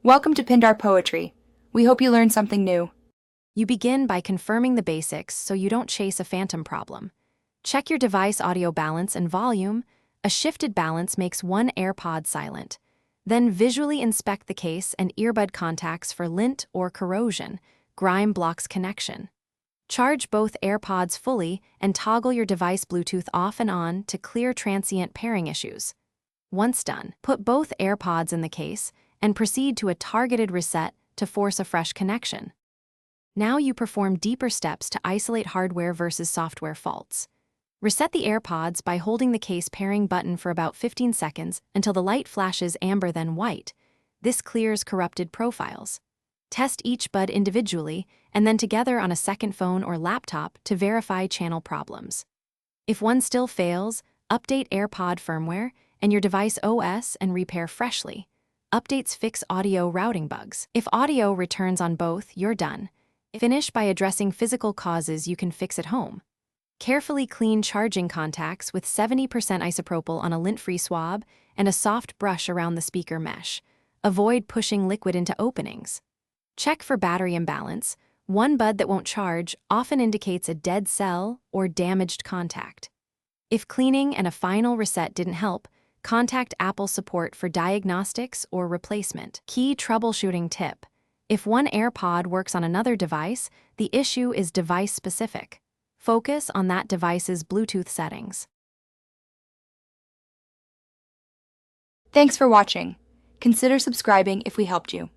Welcome to Pindar Poetry. We hope you learned something new. You begin by confirming the basics so you don't chase a phantom problem. Check your device audio balance and volume. A shifted balance makes one AirPod silent. Then visually inspect the case and earbud contacts for lint or corrosion. Grime blocks connection. Charge both AirPods fully and toggle your device Bluetooth off and on to clear transient pairing issues. Once done, put both AirPods in the case and proceed to a targeted reset to force a fresh connection. Now you perform deeper steps to isolate hardware versus software faults. Reset the AirPods by holding the case pairing button for about 15 seconds until the light flashes amber then white. This clears corrupted profiles. Test each bud individually and then together on a second phone or laptop to verify channel problems. If one still fails, update AirPod firmware and your device OS and repair freshly. Updates fix audio routing bugs. If audio returns on both, you're done. Finish by addressing physical causes you can fix at home. Carefully clean charging contacts with 70% isopropyl on a lint-free swab and a soft brush around the speaker mesh. Avoid pushing liquid into openings. Check for battery imbalance. One bud that won't charge often indicates a dead cell or damaged contact. If cleaning and a final reset didn't help, contact Apple support for diagnostics or replacement. Key troubleshooting tip. If one AirPod works on another device, the issue is device-specific. Focus on that device's Bluetooth settings. Thanks for watching. Consider subscribing if we helped you.